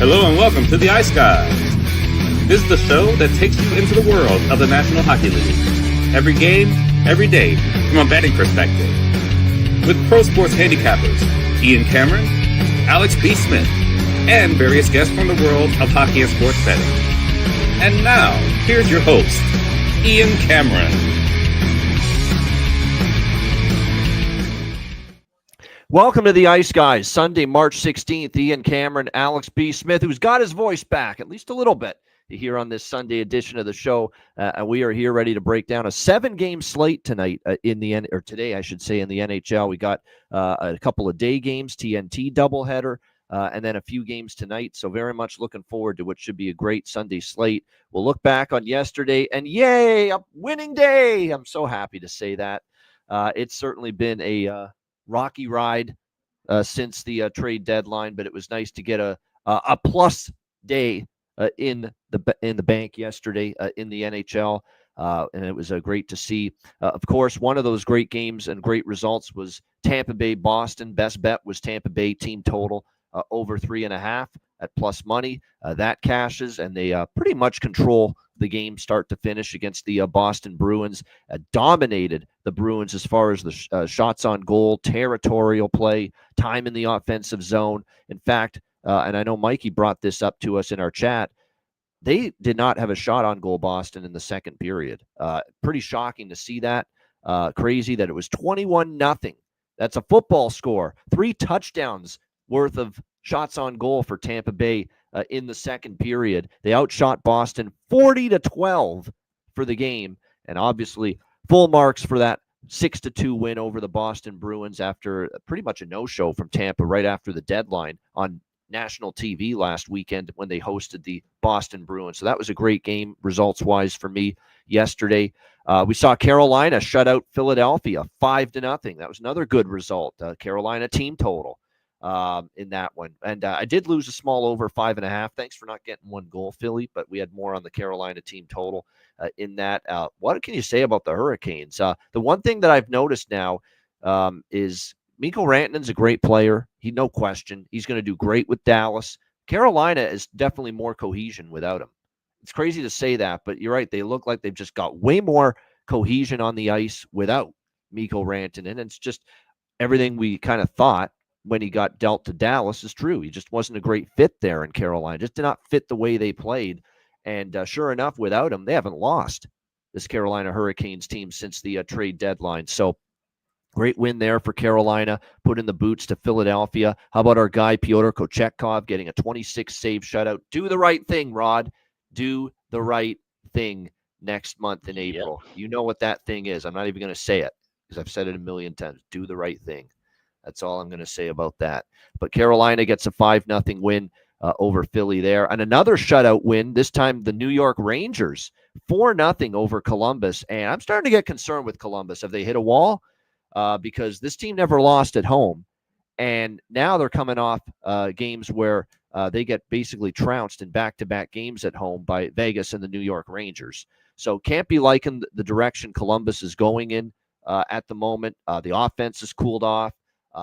Hello and welcome to the Ice Guys. This is the show that takes you into the world of the National Hockey League. Every game, every day, from a betting perspective. With pro sports handicappers, Ian Cameron, Alex B. Smith, and various guests from the world of hockey and sports betting. And now, here's your host, Ian Cameron. Welcome to the Ice Guys, Sunday, March 16th. Ian Cameron, Alex B. Smith, who's got his voice back, at least a little bit, here on this Sunday edition of the show. And we are here ready to break down a 7-game slate tonight today, I should say, in the NHL. We got a couple of day games, TNT doubleheader, and then a few games tonight. So very much looking forward to what should be a great Sunday slate. We'll look back on yesterday, and yay, a winning day. I'm so happy to say that. It's certainly been a rocky ride since the trade deadline, but it was nice to get a plus day in the bank yesterday in the NHL, and it was great to see. Of course, one of those great games and great results was Tampa Bay Boston. Best bet was Tampa Bay team total over 3.5 at plus money. That cashes, and they pretty much control the game start to finish against the Boston Bruins. Dominated the Bruins as far as the shots on goal, territorial play, time in the offensive zone. In fact, and I know Mikey brought this up to us in our chat, they did not have a shot on goal, Boston, in the second period. Pretty shocking to see that. Crazy that it was 21-0. That's a football score. 3 touchdowns worth of shots on goal for Tampa Bay in the second period. They outshot Boston 40-12 for the game, and obviously full marks for that 6-2 win over the Boston Bruins after pretty much a no-show from Tampa right after the deadline on national TV last weekend when they hosted the Boston Bruins. So that was a great game results-wise for me yesterday. We saw Carolina shut out Philadelphia 5-0. That was another good result. Carolina team total in that one. And I did lose a small over 5.5. Thanks for not getting one goal, Philly, but we had more on the Carolina team total in that. What can you say about the Hurricanes? The one thing that I've noticed now is Mikko Rantanen's a great player. No question. He's going to do great with Dallas. Carolina is definitely more cohesion without him. It's crazy to say that, but you're right. They look like they've just got way more cohesion on the ice without Mikko Rantanen. And it's just everything we kind of thought when he got dealt to Dallas is true. He just wasn't a great fit there in Carolina. Just did not fit the way they played. And sure enough, without him, they haven't lost this Carolina Hurricanes team since the trade deadline. So great win there for Carolina, put in the boots to Philadelphia. How about our guy, Pyotr Kochetkov, getting a 26-save shutout? Do the right thing, Rod. Do the right thing next month in April. Yep. You know what that thing is. I'm not even going to say it because I've said it a million times. Do the right thing. That's all I'm going to say about that. But Carolina gets a 5-0 win over Philly there. And another shutout win, this time the New York Rangers, 4-0 over Columbus. And I'm starting to get concerned with Columbus. Have they hit a wall? Because this team never lost at home. And now they're coming off games where they get basically trounced in back-to-back games at home by Vegas and the New York Rangers. So can't be liking the direction Columbus is going in at the moment. The offense has cooled off.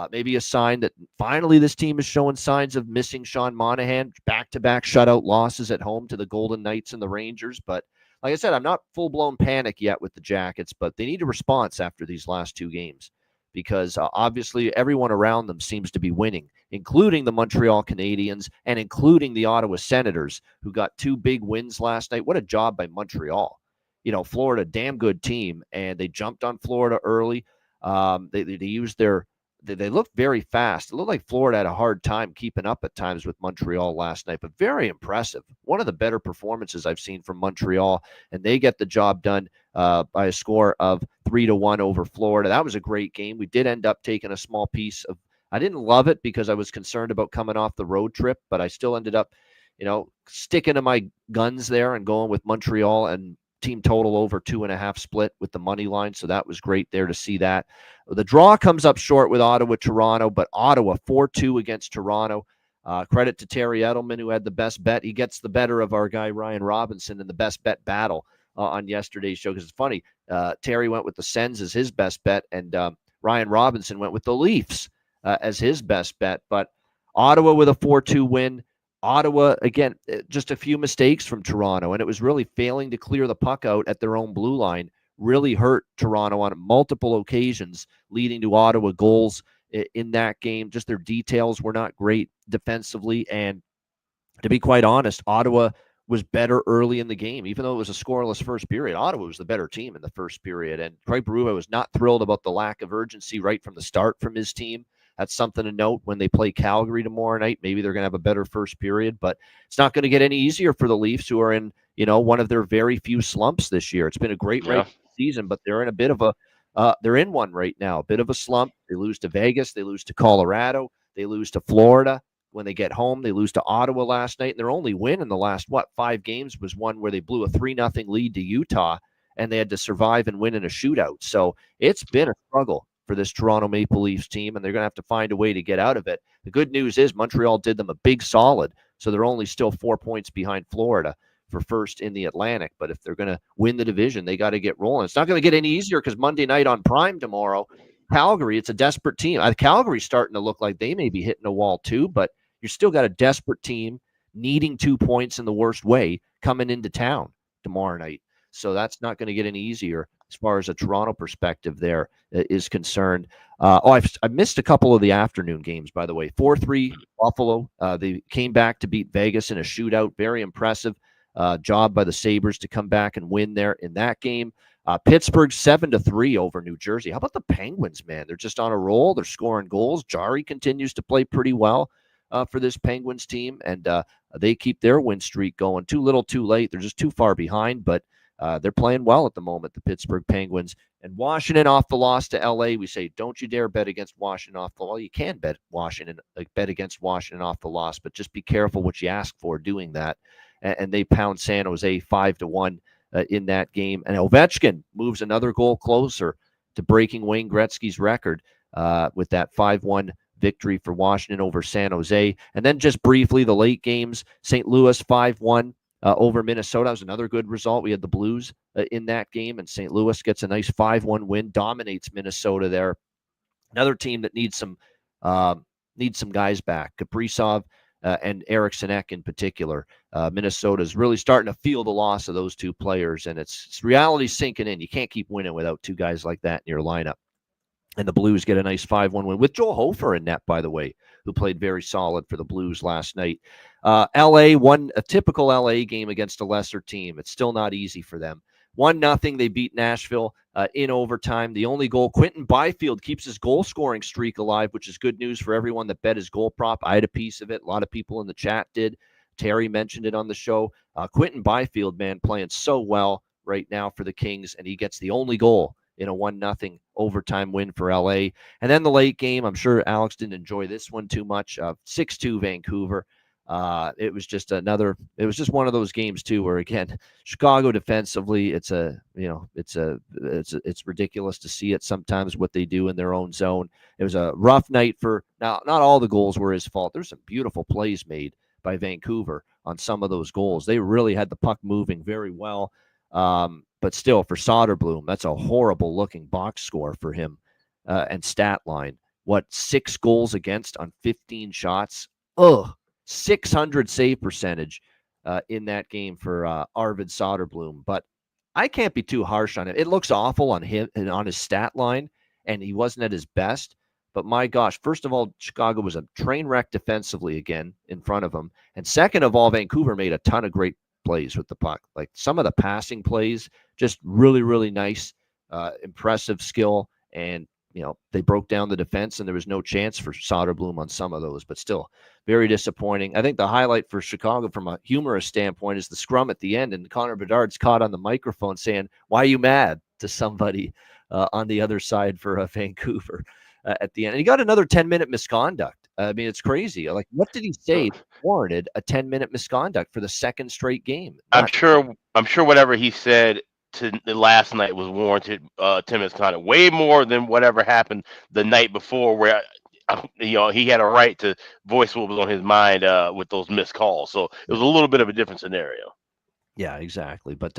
Maybe a sign that finally this team is showing signs of missing Sean Monahan. Back-to-back shutout losses at home to the Golden Knights and the Rangers. But like I said, I'm not full-blown panic yet with the Jackets, but they need a response after these last 2 games because obviously everyone around them seems to be winning, including the Montreal Canadiens and including the Ottawa Senators, who got 2 big wins last night. What a job by Montreal. You know, Florida, damn good team, and they jumped on Florida early. They used their They looked very fast. It looked like Florida had a hard time keeping up at times with Montreal last night, but very impressive. One of the better performances I've seen from Montreal, and they get the job done by a score of 3-1 over Florida. That was a great game. We did end up taking a small piece of – I didn't love it because I was concerned about coming off the road trip, but I still ended up, sticking to my guns there and going with Montreal and team total over 2.5 split with the money line. So that was great there to see that. The draw comes up short with Ottawa-Toronto, but Ottawa 4-2 against Toronto. Credit to Terry Edelman, who had the best bet. He gets the better of our guy Ryan Robinson in the best bet battle on yesterday's show, because it's funny. Terry went with the Sens as his best bet, and Ryan Robinson went with the Leafs as his best bet. But Ottawa with a 4-2 win. Ottawa, again, just a few mistakes from Toronto, and it was really failing to clear the puck out at their own blue line really hurt Toronto on multiple occasions, leading to Ottawa goals in that game. Just their details were not great defensively, and to be quite honest, Ottawa was better early in the game. Even though it was a scoreless first period, Ottawa was the better team in the first period, and Craig Berube was not thrilled about the lack of urgency right from the start from his team. That's something to note when they play Calgary tomorrow night. Maybe they're going to have a better first period, but it's not going to get any easier for the Leafs, who are in, one of their very few slumps this year. It's been a great regular season, but they're in a bit of they're in one right now, a bit of a slump. They lose to Vegas. They lose to Colorado. They lose to Florida. When they get home, they lose to Ottawa last night, and their only win in the last, 5 games was one where they blew a 3-0 lead to Utah, and they had to survive and win in a shootout. So it's been a struggle for this Toronto Maple Leafs team, and they're going to have to find a way to get out of it. The good news is Montreal did them a big solid, so they're only still 4 points behind Florida for first in the Atlantic. But if they're going to win the division, they got to get rolling. It's not going to get any easier because Monday night on Prime tomorrow, Calgary, it's a desperate team. Calgary's starting to look like they may be hitting a wall too, but you still got a desperate team needing 2 points in the worst way coming into town tomorrow night. So that's not going to get any easier as far as a Toronto perspective there is concerned. I missed a couple of the afternoon games, by the way. 4-3 Buffalo. They came back to beat Vegas in a shootout. Very impressive job by the Sabres to come back and win there in that game. Pittsburgh 7-3 over New Jersey. How about the Penguins, man? They're just on a roll. They're scoring goals. Jari continues to play pretty well for this Penguins team, and they keep their win streak going. Too little, too late. They're just too far behind, but they're playing well at the moment, the Pittsburgh Penguins. And Washington off the loss to L.A. We say, don't you dare bet against Washington off the loss. Well, you can bet against Washington off the loss, but just be careful what you ask for doing that. And they pound San Jose 5-1 in that game. And Ovechkin moves another goal closer to breaking Wayne Gretzky's record with that 5-1 victory for Washington over San Jose. And then just briefly, the late games, St. Louis 5-1 over Minnesota. That was another good result. We had the Blues in that game, and St. Louis gets a nice 5-1 win, dominates Minnesota there. Another team that needs some guys back. Kaprizov and Eriksson Ek in particular. Minnesota's really starting to feel the loss of those two players, and it's reality sinking in. You can't keep winning without two guys like that in your lineup. And the Blues get a nice 5-1 win with Joel Hofer in net, by the way, who played very solid for the Blues last night. L.A. won a typical L.A. game against a lesser team. It's still not easy for them. 1-0, they beat Nashville in overtime. The only goal, Quentin Byfield keeps his goal-scoring streak alive, which is good news for everyone that bet his goal prop. I had a piece of it. A lot of people in the chat did. Terry mentioned it on the show. Quentin Byfield, man, playing so well right now for the Kings, and he gets the only goal in a 1-0 overtime win for LA. And then the late game, I'm sure Alex didn't enjoy this one too much. 6-2 Vancouver. It was just one of those games too, where again, Chicago defensively, it's ridiculous to see it sometimes what they do in their own zone. It was a rough night for, now, not all the goals were his fault. There's some beautiful plays made by Vancouver on some of those goals. They really had the puck moving very well. But still, for Soderblom, that's a horrible looking box score for him and stat line. 6 goals against on 15 shots? 600 save percentage in that game for Arvid Soderblom. But I can't be too harsh on it. It looks awful on him and on his stat line, and he wasn't at his best. But my gosh, first of all, Chicago was a train wreck defensively again in front of him. And second of all, Vancouver made a ton of great plays with the puck. Like some of the passing plays, just really, really nice, impressive skill. And, they broke down the defense and there was no chance for Soderblom on some of those, but still very disappointing. I think the highlight for Chicago from a humorous standpoint is the scrum at the end. And Connor Bedard's caught on the microphone saying, "Why are you mad?" to somebody on the other side for Vancouver at the end. And he got another 10-minute misconduct. I mean, it's crazy. Like, what did he say warranted a 10-minute misconduct for the second straight game? I'm sure whatever he said to the last night was warranted 10 minutes conduct, way more than whatever happened the night before, where he had a right to voice what was on his mind with those missed calls. So it was a little bit of a different scenario. Yeah, exactly. But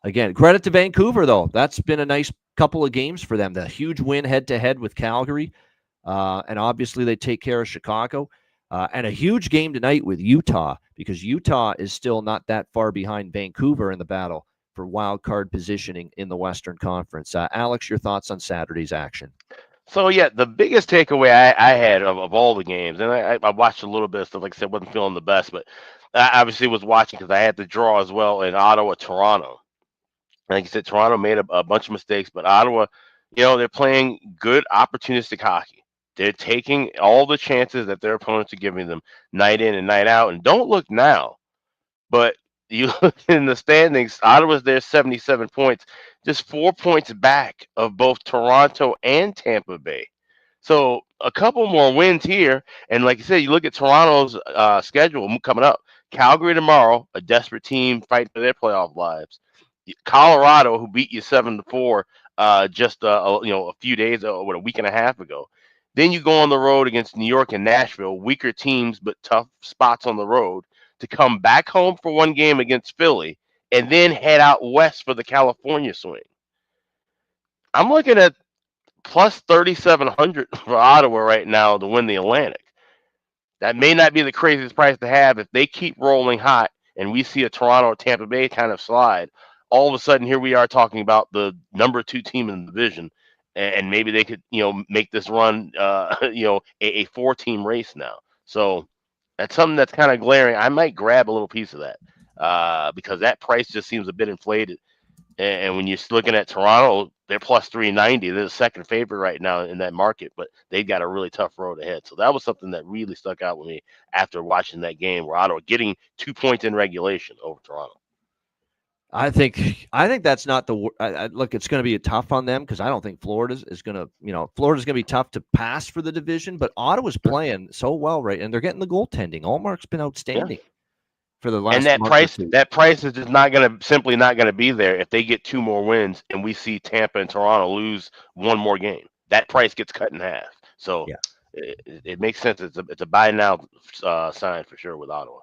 again, credit to Vancouver, though. That's been a nice couple of games for them. The huge win head-to-head with Calgary, and obviously they take care of Chicago. And a huge game tonight with Utah, because Utah is still not that far behind Vancouver in the battle for wild card positioning in the Western Conference. Alex, your thoughts on Saturday's action? So yeah, the biggest takeaway I had of all the games, and I watched a little bit of stuff. Like I said, wasn't feeling the best, but I obviously was watching because I had the draw as well in Ottawa, Toronto. Like you said, Toronto made a bunch of mistakes, but Ottawa, they're playing good opportunistic hockey. They're taking all the chances that their opponents are giving them night in and night out. And don't look now, but you look in the standings, Ottawa's there 77 points, just 4 points back of both Toronto and Tampa Bay. So a couple more wins here. And like you said, you look at Toronto's schedule coming up. Calgary tomorrow, a desperate team fighting for their playoff lives. Colorado, who beat you 7-4 just a few days, a week and a half ago. Then you go on the road against New York and Nashville, weaker teams but tough spots on the road, to come back home for one game against Philly, and then head out west for the California swing. I'm looking at plus 3,700 for Ottawa right now to win the Atlantic. That may not be the craziest price to have if they keep rolling hot and we see a Toronto or Tampa Bay kind of slide. All of a sudden, here we are talking about the number 2 team in the division, and maybe they could, make this run, a 4-team race now. So that's something that's kind of glaring. I might grab a little piece of that because that price just seems a bit inflated. And when you're looking at Toronto, they're plus 390. They're the second favorite right now in that market, but they've got a really tough road ahead. So that was something that really stuck out with me after watching that game, where Ottawa getting 2 points in regulation over Toronto. I think that's not the look. It's going to be a tough on them because I don't think Florida's going to Florida's going to be tough to pass for the division. But Ottawa's playing so well, right? And they're getting the goaltending. Allmark's been outstanding for the last. And that price is just simply not going to be there if they get 2 more wins and we see Tampa and Toronto lose 1 more game. That price gets cut in half. So it makes sense. It's a buy now sign for sure with Ottawa.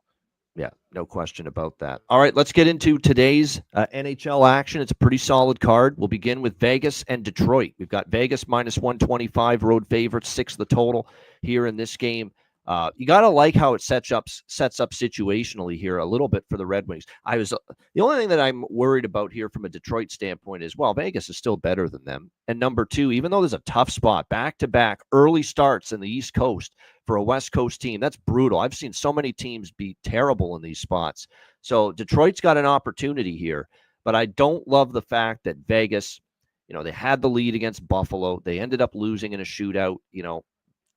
Yeah, no question about that. All right, let's get into today's NHL action. It's a pretty solid card. We'll begin with Vegas and Detroit. We've got Vegas minus 125, road favorites, 6 the total here in this game. You got to like how it sets up situationally here a little bit for the Red Wings. The only thing that I'm worried about here from a Detroit standpoint is, well, Vegas is still better than them. And number 2, even though there's a tough spot, back-to-back early starts in the East Coast for a West Coast team, that's brutal. I've seen so many teams be terrible in these spots. So Detroit's got an opportunity here, but I don't love the fact that Vegas, they had the lead against Buffalo. They ended up losing in a shootout.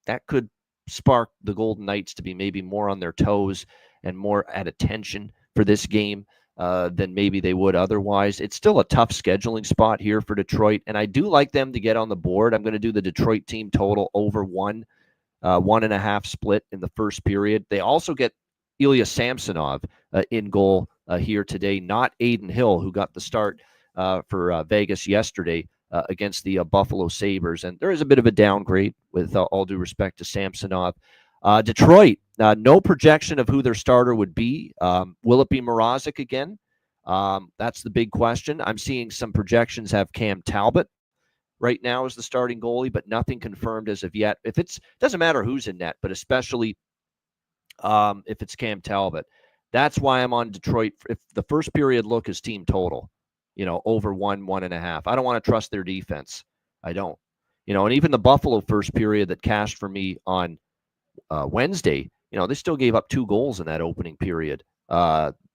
That could spark the Golden Knights to be maybe more on their toes and more at attention for this game than maybe they would otherwise. It's still a tough scheduling spot here for Detroit, and I do like them to get on the board. I'm going to do the Detroit team total over 1.5 split in the first period. They also get Ilya Samsonov in goal here today, not Aiden Hill, who got the start for Vegas yesterday against the Buffalo Sabres. And there is a bit of a downgrade with all due respect to Samsonov. Detroit, no projection of who their starter would be. Will it be Mrazek again? That's the big question. I'm seeing some projections have Cam Talbot right now as the starting goalie, but nothing confirmed as of yet. Doesn't matter who's in net, but especially if it's Cam Talbot. That's why I'm on Detroit. If the first period look is team total, over 1.5. I don't want to trust their defense. I don't. And even the Buffalo first period that cashed for me on Wednesday, they still gave up 2 goals in that opening period,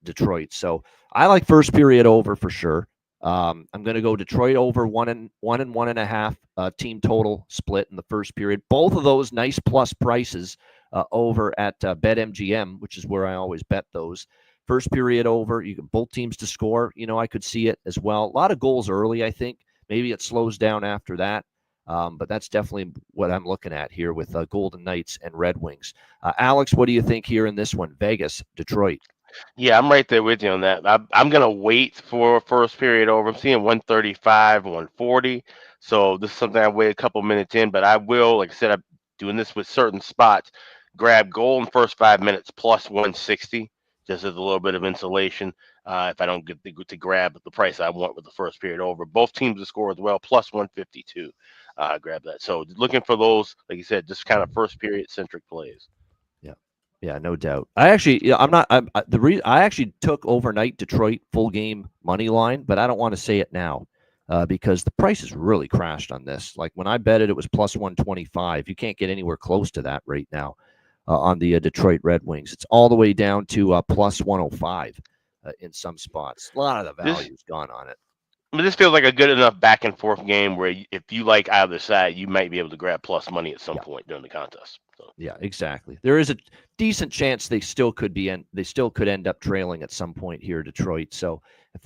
Detroit. So I like first period over for sure. I'm going to go Detroit over 1.5 team total split in the first period. Both of those nice plus prices over at BetMGM, which is where I always bet those. First period over, you get both teams to score. I could see it as well. A lot of goals early, I think. Maybe it slows down after that. But that's definitely what I'm looking at here with Golden Knights and Red Wings. Alex, what do you think here in this one? Vegas, Detroit. Yeah, I'm right there with you on that. I'm going to wait for first period over. I'm seeing 135, 140. So this is something I wait a couple minutes in, but I will, like I said, I'm doing this with certain spots. Grab goal in first 5 minutes plus 160. Just as a little bit of insulation if I don't get to grab the price I want with the first period over. Both teams to score as well, plus 152. Grab that. So looking for those, like you said, just kind of first period centric plays. Yeah. Yeah, no doubt. I actually, yeah, I'm not. I actually took overnight Detroit full game money line, but I don't want to say it now because the price has really crashed on this. Like when I bet it, it was plus 125. You can't get anywhere close to that right now on the Detroit Red Wings. It's all the way down to plus 105 in some spots. A lot of the This value's gone on it. this feels like a good enough back and forth game where if you like either side, you might be able to grab plus money at some Yeah. point during the contest. So. Yeah, exactly. There is a decent chance they still could end up trailing at some point here, Detroit. So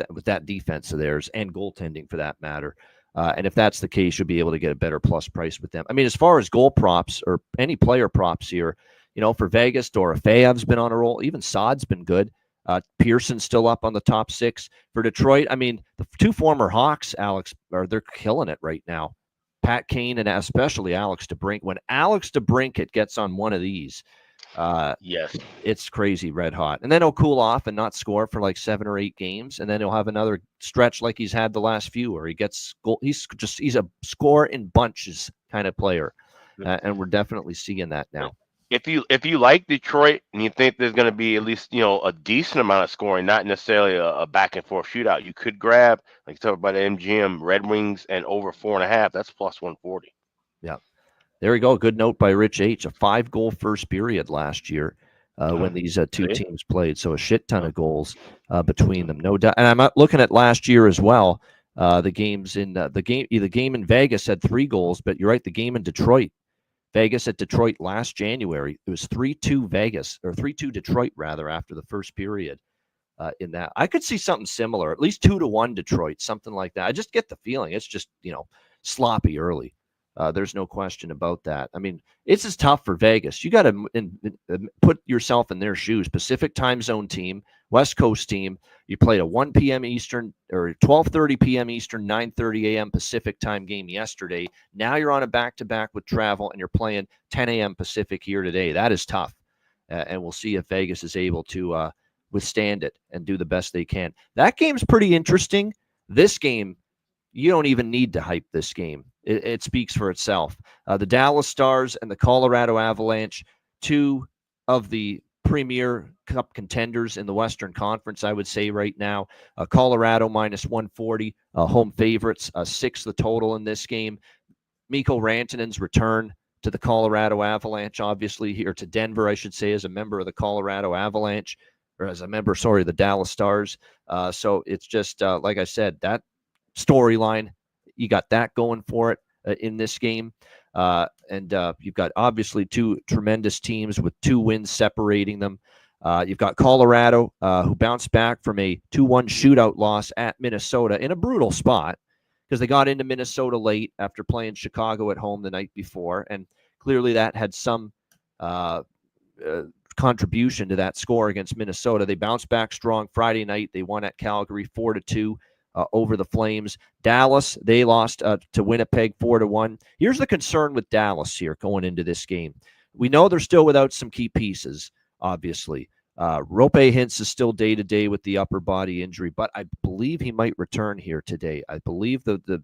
with that defense of theirs and goaltending for that matter, and if that's the case, you'll be able to get a better plus price with them. I mean, as far as goal props or any player props here, for Vegas, Dorofeyev's been on a roll. Even Saad's been good. Pearson's still up on the top 6 for Detroit. I mean, the 2 former Hawks, Alex, they're killing it right now. Pat Kane and especially Alex DeBrink. When Alex DeBrincat gets on one of these, Yes, it's crazy red hot. And then he'll cool off and not score for like 7 or 8 games, and then he'll have another stretch like he's had the last few where he gets goal. He's a score in bunches kind of player, and we're definitely seeing that now. if you like Detroit and you think there's going to be at least a decent amount of scoring, not necessarily a back and forth shootout, you could grab, like you talked about, the MGM Red Wings and over 4.5. That's plus 140. Yeah, there we go. Good note by Rich H. A 5-goal first period last year when these two teams played. So a shit ton of goals between them, no doubt. And I'm looking at last year as well. The games in the game in Vegas had 3 goals, but you're right. The game in Detroit. Vegas at Detroit last January, it was 3-2 Vegas, or 3-2 Detroit, rather, after the first period in that. I could see something similar, at least 2-1 Detroit, something like that. I just get the feeling it's just, sloppy early. There's no question about that. I mean, it's as tough for Vegas. You got to put yourself in their shoes. Pacific time zone team, West Coast team. You played a 1 p.m. Eastern or 12:30 p.m. Eastern, 9:30 a.m. Pacific time game yesterday. Now you're on a back-to-back with travel, and you're playing 10 a.m. Pacific here today. That is tough, and we'll see if Vegas is able to withstand it and do the best they can. That game's pretty interesting. This game, you don't even need to hype this game. It speaks for itself. The Dallas Stars and the Colorado Avalanche, 2 of the premier cup contenders in the Western Conference, I would say right now. Colorado minus 140, home favorites, 6 the total in this game. Mikko Rantanen's return to the Colorado Avalanche, obviously, here to Denver, I should say, as a member of the Colorado Avalanche, or as a member, sorry, the Dallas Stars. So it's just, like I said, that storyline, you got that going for it in this game. And you've got obviously 2 tremendous teams with 2 wins separating them. You've got Colorado, who bounced back from a 2-1 shootout loss at Minnesota in a brutal spot because they got into Minnesota late after playing Chicago at home the night before. And clearly that had some contribution to that score against Minnesota. They bounced back strong Friday night. They won at Calgary 4-2. Over the Flames. Dallas, they lost to Winnipeg 4-1. Here's the concern with Dallas here going into this game. We know they're still without some key pieces, obviously. Rope Hintz is still day-to-day with the upper body injury, but I believe he might return here today. I believe the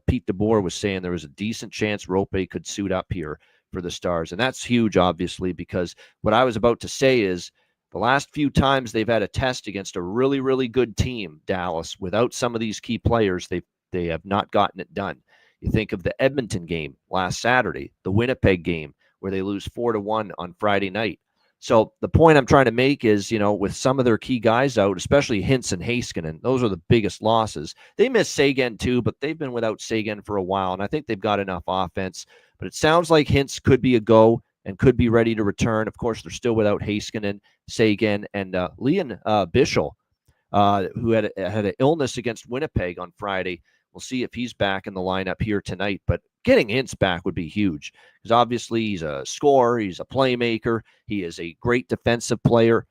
Pete DeBoer was saying there was a decent chance Rope could suit up here for the Stars, and that's huge, obviously, because what I was about to say is the last few times they've had a test against a really, really good team, Dallas, without some of these key players, they have not gotten it done. You think of the Edmonton game last Saturday, the Winnipeg game, where they lose 4-1 on Friday night. So the point I'm trying to make is, with some of their key guys out, especially Hintz and Heiskanen, those are the biggest losses. They miss Seguin too, but they've been without Seguin for a while, and I think they've got enough offense. But it sounds like Hintz could be a go and could be ready to return. Of course, they're still without Heiskanen, Seguin, and Leon Bischel, who had an illness against Winnipeg on Friday. We'll see if he's back in the lineup here tonight. But getting Hintz back would be huge because obviously he's a scorer, he's a playmaker, he is a great defensive player.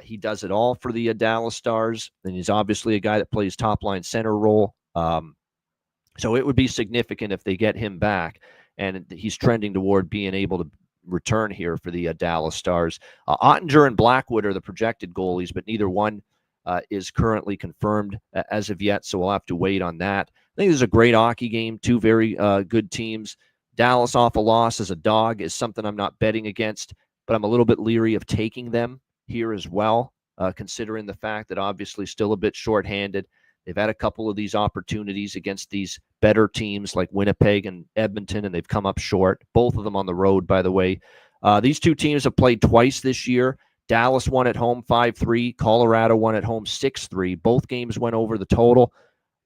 He does it all for the Dallas Stars, and he's obviously a guy that plays top-line center role. So it would be significant if they get him back, and he's trending toward being able to return here for the Dallas Stars. Ottinger and Blackwood are the projected goalies, but neither one is currently confirmed as of yet, so we'll have to wait on that. I think this is a great hockey game, 2 very good teams. Dallas off a loss as a dog is something I'm not betting against. but I'm a little bit leery of taking them here as well, considering the fact that obviously still a bit shorthanded. They've had a couple of these opportunities against these better teams like Winnipeg and Edmonton, and they've come up short. Both of them on the road, by the way. These two teams have played twice this year. Dallas won at home 5-3. Colorado won at home 6-3. Both games went over the total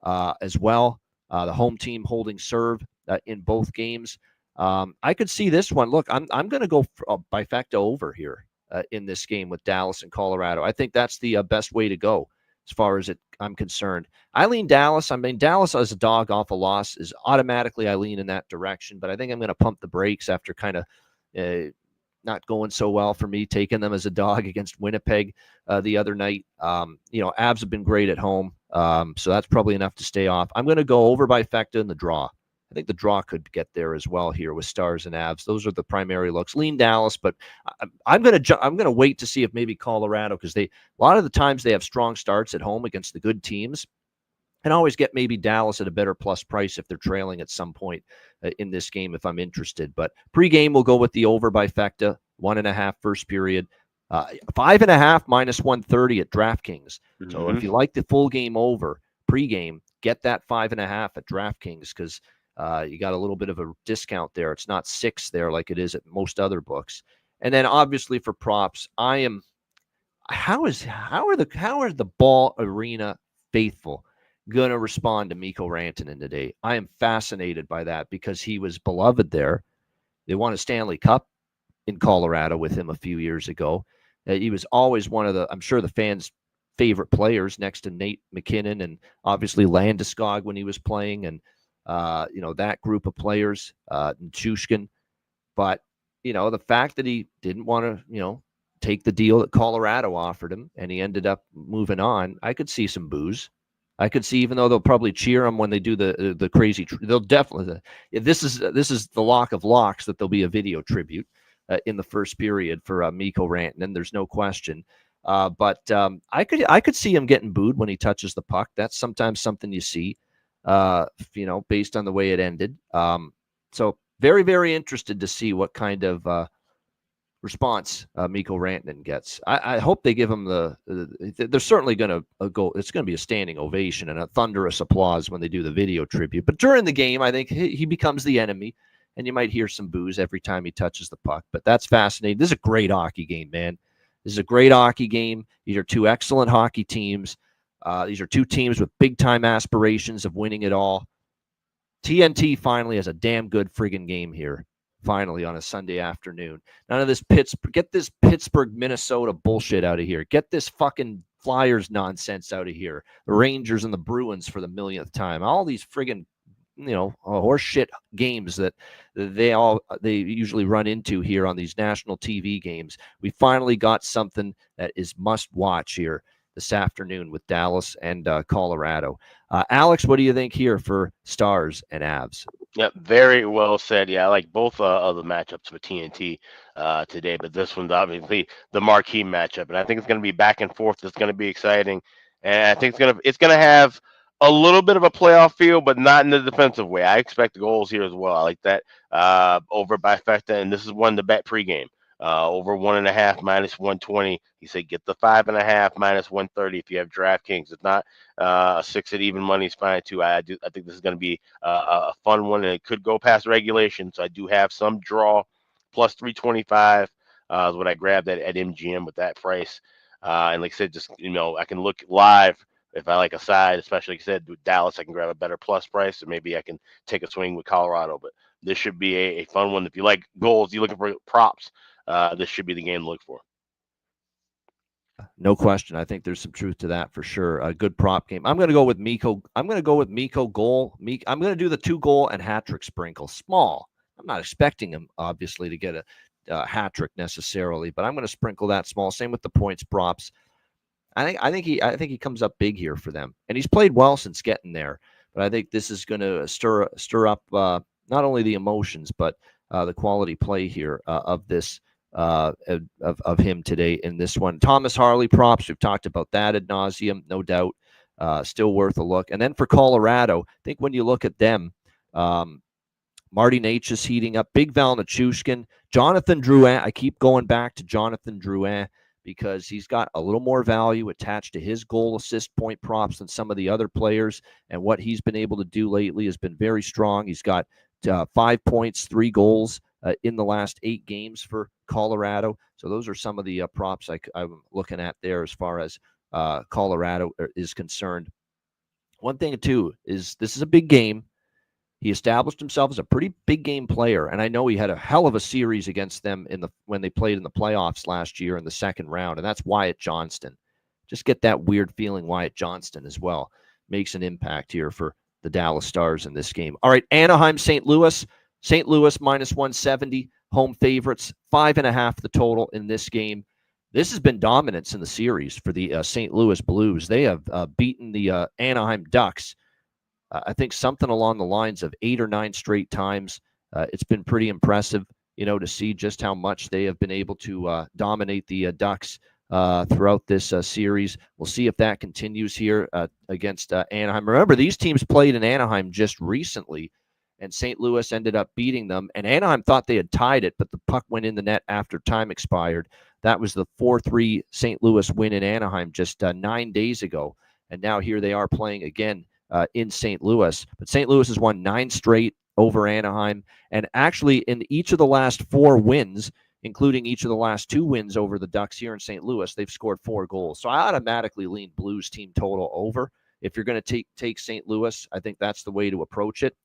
as well. The home team holding serve in both games. I could see this one. Look, I'm going to go bifecta over here in this game with Dallas and Colorado. I think that's the best way to go as far as I'm concerned. I lean Dallas. I mean, Dallas as a dog off a loss is automatically I lean in that direction, but I think I'm going to pump the brakes after kind of not going so well for me, taking them as a dog against Winnipeg the other night. Avs have been great at home, so that's probably enough to stay off. I'm going to go over bifecta in the draw. I think the draw could get there as well here with Stars and Avs. Those are the primary looks. Lean Dallas, but I'm gonna wait to see if maybe Colorado, because a lot of the times they have strong starts at home against the good teams, and always get maybe Dallas at a better plus price if they're trailing at some point in this game if I'm interested. But pregame we'll go with the over bifecta, 1.5 first period, 5.5 minus 130 at DraftKings. Mm-hmm. So if you like the full game over pregame, get that 5.5 at DraftKings because you got a little bit of a discount there. It's not 6 there like it is at most other books. And then obviously for props, how are the Ball Arena faithful going to respond to Mikko Rantanen today? I am fascinated by that because he was beloved there. They won a Stanley Cup in Colorado with him a few years ago. He was always one of I'm sure the fans' favorite players next to Nate McKinnon and obviously Landeskog when he was playing and that group of players, Nichushkin. But, the fact that he didn't want to, take the deal that Colorado offered him and he ended up moving on, I could see some boos. I could see, even though they'll probably cheer him when they do the crazy, they'll definitely, this is the lock of locks that there'll be a video tribute in the first period for Mikko Rantanen. There's no question. But I could see him getting booed when he touches the puck. That's sometimes something you see. Based on the way it ended. So very, very interested to see what kind of response Mikko Rantanen gets. I hope they give him they're certainly going to go. It's going to be a standing ovation and a thunderous applause when they do the video tribute. But during the game, I think he becomes the enemy, and you might hear some boos every time he touches the puck. But that's fascinating. This is a great hockey game, man. This is a great hockey game. These are two excellent hockey teams. These are two teams with big-time aspirations of winning it all. TNT finally has a damn good friggin' game here, finally, on a Sunday afternoon. None of this get this Pittsburgh, Minnesota bullshit out of here. Get this fucking Flyers nonsense out of here. The Rangers and the Bruins for the millionth time. All these friggin' horse shit games that they usually run into here on these national TV games. We finally got something that is must watch here this afternoon with Dallas and Colorado. Alex, what do you think here for Stars and Avs? Yeah, very well said. Yeah, I like both of the matchups for TNT today, but this one's obviously the marquee matchup, and I think it's going to be back and forth. It's going to be exciting, and I think it's going to have a little bit of a playoff feel, but not in the defensive way. I expect goals here as well. I like that over bifecta, and this is one to bet pregame. Over 1.5 minus 120. He said get the 5.5 minus 130 if you have DraftKings. If not, 6 at even money is fine too. I think this is going to be a fun one, and it could go past regulation. So I do have some draw plus 325 is what I grabbed at MGM with that price. And like I said, just I can look live if I like a side, especially like I said with Dallas, I can grab a better plus price, or maybe I can take a swing with Colorado. But this should be a fun one. If you like goals, you're looking for props. This should be the game to look for. No question. I think there's some truth to that for sure. A good prop game. I'm going to go with Mikko. I'm going to go with Mikko goal. I'm going to do the 2-goal and hat trick sprinkle. Small. I'm not expecting him, obviously, to get a hat trick necessarily, but I'm going to sprinkle that small. Same with the points props. I think he comes up big here for them, and he's played well since getting there. But I think this is going to stir up not only the emotions but the quality play here of this. Of him today in this one. Thomas Harley props, we've talked about that ad nauseum, no doubt. Still worth a look. And then for Colorado, I think when you look at them, Marty Necas heating up. Big Val Nichushkin. Jonathan Drouin. I keep going back to Jonathan Drouin because he's got a little more value attached to his goal assist point props than some of the other players. And what he's been able to do lately has been very strong. He's got 5 points, 3 goals in the last 8 games for Colorado. So those are some of the props I'm looking at there as far as Colorado is concerned. One thing, too, is this is a big game. He established himself as a pretty big game player, and I know he had a hell of a series against them when they played in the playoffs last year in the second round, and that's Wyatt Johnston. Just get that weird feeling Wyatt Johnston as well makes an impact here for the Dallas Stars in this game. All right, Anaheim, St. Louis. St. Louis minus 170, home favorites, 5.5 the total in this game. This has been dominance in the series for the St. Louis Blues. They have beaten the Anaheim Ducks I think something along the lines of 8 or 9 straight times. It's been pretty impressive, to see just how much they have been able to dominate the Ducks throughout this series. We'll see if that continues here against Anaheim. Remember, these teams played in Anaheim just recently, and St. Louis ended up beating them. And Anaheim thought they had tied it, but the puck went in the net after time expired. That was the 4-3 St. Louis win in Anaheim just 9 days ago. And now here they are playing again in St. Louis. But St. Louis has won 9 straight over Anaheim. And actually, in each of the last 4 wins, including each of the last 2 wins over the Ducks here in St. Louis, they've scored 4 goals. So I automatically lean Blues team total over. If you're going to take St. Louis, I think that's the way to approach it,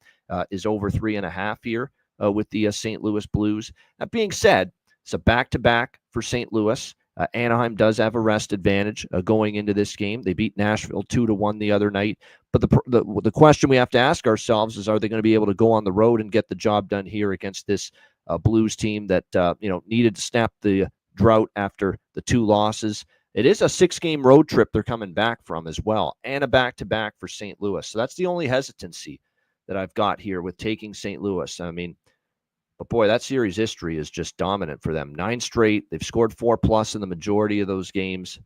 is over 3.5 here with the St. Louis Blues. That being said, it's a back-to-back for St. Louis. Anaheim does have a rest advantage going into this game. They beat Nashville 2-1 the other night. But the question we have to ask ourselves is, are they going to be able to go on the road and get the job done here against this Blues team that needed to snap the drought after the 2 losses? It is a 6-game road trip they're coming back from as well, and a back-to-back for St. Louis. So that's the only hesitancy that I've got here with taking St. Louis. I mean, but boy, that series history is just dominant for them. 9 straight. They've scored 4+ in the majority of those games.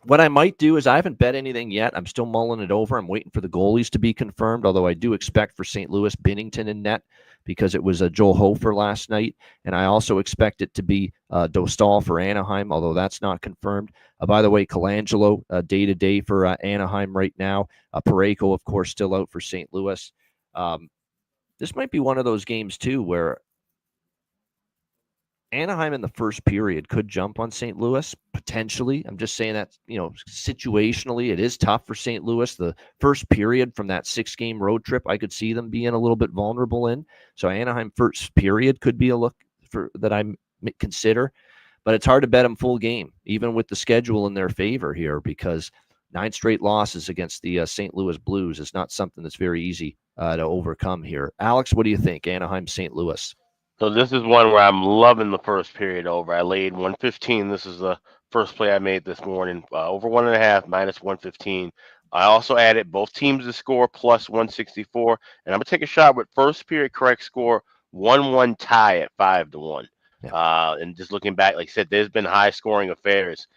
What I might do is, I haven't bet anything yet. I'm still mulling it over. I'm waiting for the goalies to be confirmed, although I do expect for St. Louis Binnington in net because it was Joel Hofer last night. And I also expect it to be Dostal for Anaheim, although that's not confirmed. By the way, Colangelo day-to-day for Anaheim right now. Parayko, of course, still out for St. Louis. This might be one of those games, too, where Anaheim in the first period could jump on St. Louis, potentially. I'm just saying that, situationally, it is tough for St. Louis. The first period from that 6-game road trip, I could see them being a little bit vulnerable in. So Anaheim first period could be a look for that I consider. But it's hard to bet them full game, even with the schedule in their favor here, because 9 straight losses against the St. Louis Blues is not something that's very easy to overcome here. Alex, what do you think? Anaheim, St. Louis. So this is one where I'm loving the first period over. I laid 115. This is the first play I made this morning. Over 1.5, minus 115. I also added both teams to score plus 164. And I'm going to take a shot with first period correct score, 1-1 tie at 5-1. Yeah. And just looking back, like I said, there's been high scoring affairs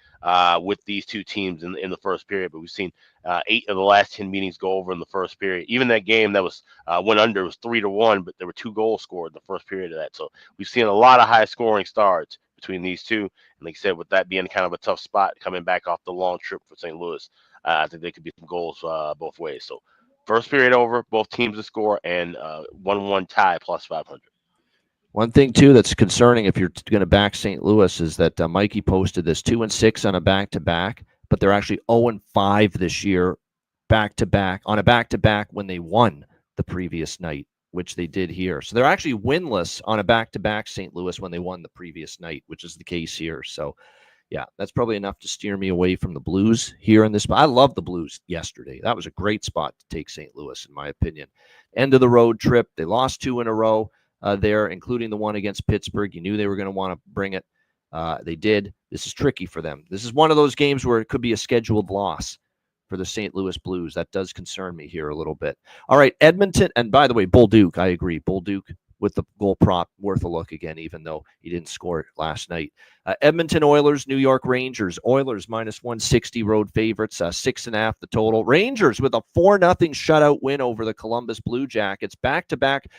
with these 2 teams in the first period, but we've seen 8 of the last 10 meetings go over in the first period. Even that game that was went under was 3-1, but there were 2 goals scored in the first period of that. So we've seen a lot of high scoring starts between these 2. And like I said, with that being kind of a tough spot coming back off the long trip for St. Louis, I think there could be some goals both ways. So first period over, both teams to score, and 1-1 tie plus 500. One thing, too, that's concerning if you're going to back St. Louis is that Mikey posted this 2-6 on a back-to-back, but they're actually 0-5 this year back-to-back on a back-to-back when they won the previous night, which they did here. So they're actually winless on a back-to-back St. Louis when they won the previous night, which is the case here. So, yeah, that's probably enough to steer me away from the Blues here in this spot. I love the Blues yesterday. That was a great spot to take St. Louis, in my opinion. End of the road trip. They lost 2 in a row. There, including the one against Pittsburgh. You knew they were going to want to bring it. They did. This is tricky for them. This is one of those games where it could be a scheduled loss for the St. Louis Blues. That does concern me here a little bit. All right, Edmonton. And by the way, Bull Duke, I agree. Bull Duke with the goal prop, worth a look again, even though he didn't score it last night. Edmonton Oilers, New York Rangers. Oilers minus 160 road favorites, 6.5 the total. Rangers with a 4-0 shutout win over the Columbus Blue Jackets. Back-to-back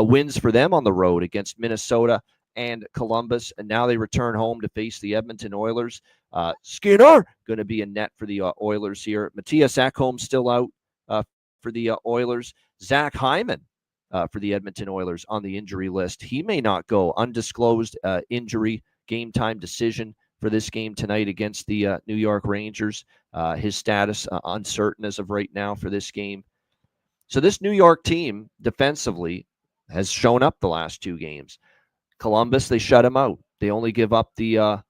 wins for them on the road against Minnesota and Columbus, and now they return home to face the Edmonton Oilers. Skinner going to be in net for the Oilers here. Matthias Ekholm still out for the Oilers. Zach Hyman for the Edmonton Oilers on the injury list. He may not go. Undisclosed injury, game time decision for this game tonight against the New York Rangers. His status uncertain as of right now for this game. So this New York team defensively has shown up the last 2 games. Columbus, they shut him out. They only give up the,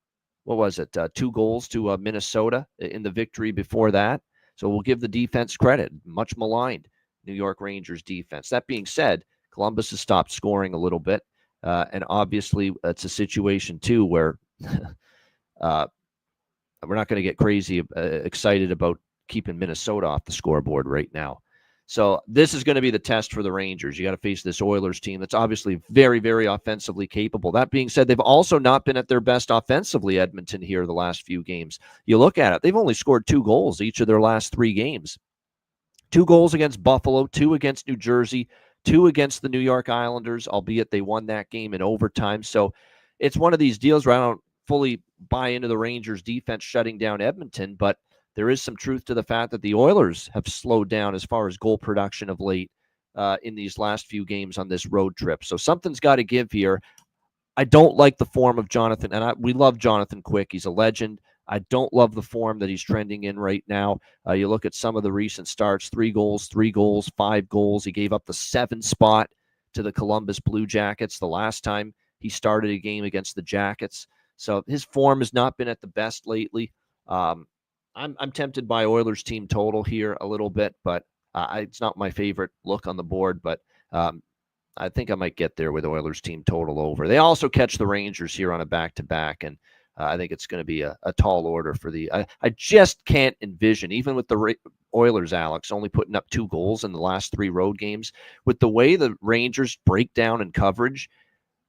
2 goals to Minnesota in the victory before that. So we'll give the defense credit. Much maligned New York Rangers defense. That being said, Columbus has stopped scoring a little bit. And obviously, it's a situation, too, where we're not going to get crazy excited about keeping Minnesota off the scoreboard right now. So this is going to be the test for the Rangers. You got to face this Oilers team that's obviously very, very offensively capable. That being said, they've also not been at their best offensively, Edmonton, here the last few games. You look at it, they've only scored 2 goals each of their last 3 games. 2 goals against Buffalo, 2 against New Jersey, 2 against the New York Islanders, albeit they won that game in overtime. So it's one of these deals where I don't fully buy into the Rangers defense shutting down Edmonton, but there is some truth to the fact that the Oilers have slowed down as far as goal production of late in these last few games on this road trip. So something's got to give here. I don't like the form of Jonathan, and we love Jonathan Quick. He's a legend. I don't love the form that he's trending in right now. You look at some of the recent starts, 3 goals, 5 goals. He gave up the 7 spot to the Columbus Blue Jackets the last time he started a game against the Jackets. So his form has not been at the best lately. I'm tempted by Oilers team total here a little bit, but it's not my favorite look on the board, but I think I might get there with Oilers team total over. They also catch the Rangers here on a back-to-back, and I think it's going to be a tall order for the I just can't envision, even with the Oilers, Alex, only putting up 2 goals in the last 3 road games, with the way the Rangers break down in coverage.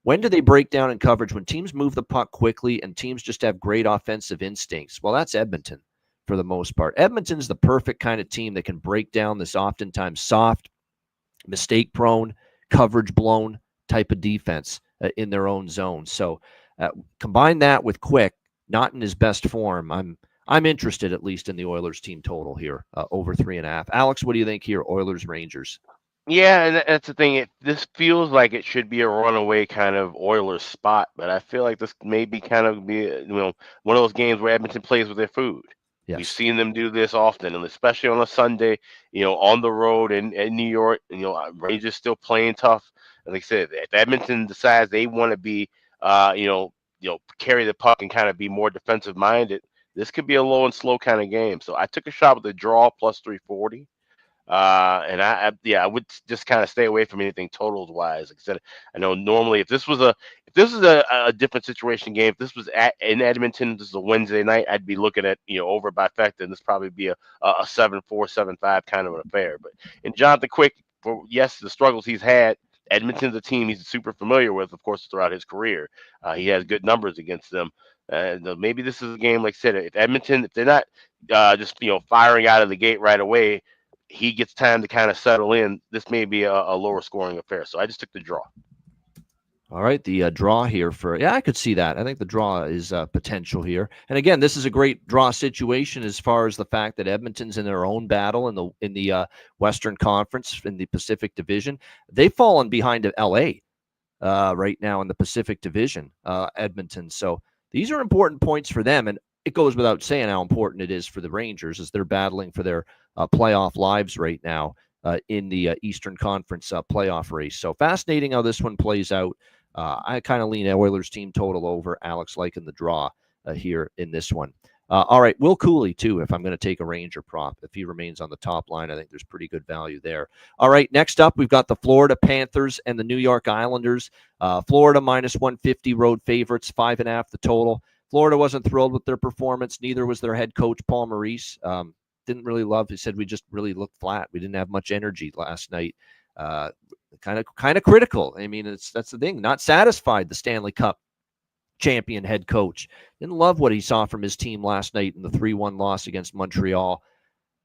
When do they break down in coverage? When teams move the puck quickly and teams just have great offensive instincts. Well, that's Edmonton for the most part. Edmonton's the perfect kind of team that can break down this oftentimes soft, mistake-prone, coverage-blown type of defense in their own zone. So combine that with Quick, not in his best form. I'm interested at least in the Oilers team total here, over 3.5. Alex, what do you think here? Oilers, Rangers. Yeah, and that's the thing. This feels like it should be a runaway kind of Oilers spot, but I feel like this may be kind of one of those games where Edmonton plays with their food. Yes. We've seen them do this often, and especially on a Sunday, on the road in New York. Rangers still playing tough. And like I said, if Edmonton decides they want to be, carry the puck and kind of be more defensive minded, this could be a low and slow kind of game. So I took a shot with the draw plus 340. And I would just kind of stay away from anything totals wise. Like I said, I know normally if this was a different situation game, if this was in Edmonton, this is a Wednesday night, I'd be looking at over by factor, and this probably be a 7-4, 7-5 kind of an affair. But in Jonathan Quick, for yes, the struggles he's had, Edmonton's a team he's super familiar with, of course, throughout his career. He has good numbers against them. And maybe this is a game, like I said, if Edmonton, if they're not just firing out of the gate right away, he gets time to kind of settle in. This may be a lower scoring affair. So I just took the draw. All right, the draw here I could see that. I think the draw is potential here. And again, this is a great draw situation as far as the fact that Edmonton's in their own battle in the Western Conference in the Pacific Division. They've fallen behind LA right now in the Pacific Division, Edmonton. So these are important points for them, and it goes without saying how important it is for the Rangers as they're battling for their playoff lives right now in the Eastern Conference playoff race. So fascinating how this one plays out. I kind of lean Oilers team total over. Alex liking the draw here in this one. All right, Will Cooley, too, if I'm going to take a Ranger prop. If he remains on the top line, I think there's pretty good value there. All right, next up, we've got the Florida Panthers and the New York Islanders. Florida minus 150 road favorites, 5.5 the total. Florida wasn't thrilled with their performance. Neither was their head coach, Paul Maurice. Didn't really love. He said we just really looked flat. We didn't have much energy last night. Kind of critical. I mean, that's the thing. Not satisfied. The Stanley Cup champion head coach didn't love what he saw from his team last night in the 3-1 loss against Montreal.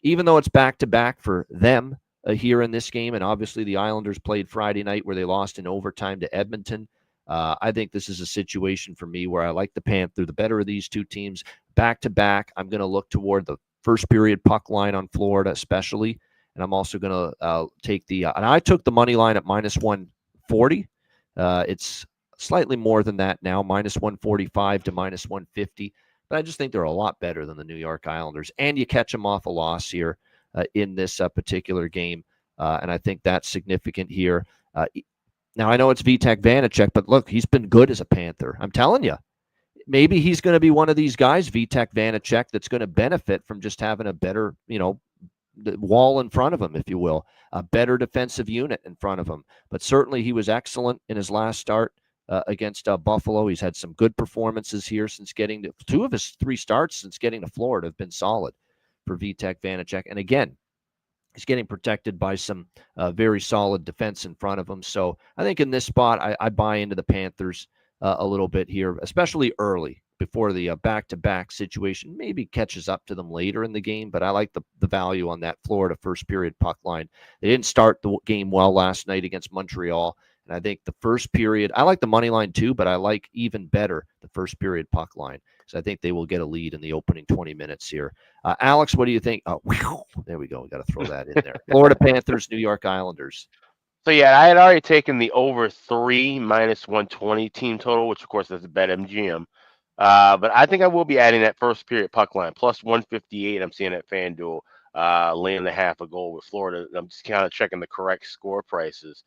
Even though it's back-to-back for them, here in this game, and obviously the Islanders played Friday night where they lost in overtime to Edmonton. I think this is a situation for me where I like the Panther, the better of these two teams. Back-to-back, I'm going to look toward the first period puck line on Florida especially, and I'm also going to take and I took the money line at minus 140. It's slightly more than that now, minus 145 to minus 150, but I just think they're a lot better than the New York Islanders, and you catch them off a loss here in this particular game, and I think that's significant here. Now, I know it's Vitek Vanacek, but look, he's been good as a Panther. I'm telling you, maybe he's going to be one of these guys, Vitek Vanacek, that's going to benefit from just having a better, the wall in front of him, if you will, a better defensive unit in front of him. But certainly he was excellent in his last start against Buffalo. He's had some good performances here since getting to 2 of his 3 starts since getting to Florida have been solid for Vitek Vanacek. And again, he's getting protected by some very solid defense in front of him. So I think in this spot, I buy into the Panthers a little bit here, especially early before the back-to-back situation maybe catches up to them later in the game. But I like the value on that Florida first period puck line. They didn't start the game well last night against Montreal. And I think the first period, I like the money line too, but I like even better the first period puck line. So I think they will get a lead in the opening 20 minutes here. Alex, what do you think? Oh, whew, there we go. We got to throw that in there. Florida Panthers, New York Islanders. So, yeah, I had already taken the over 3 minus 120 team total, which, of course, is a bet MGM. But I think I will be adding that first period puck line, plus 158. I'm seeing at FanDuel, laying the half a goal with Florida. I'm just kind of checking the correct score prices.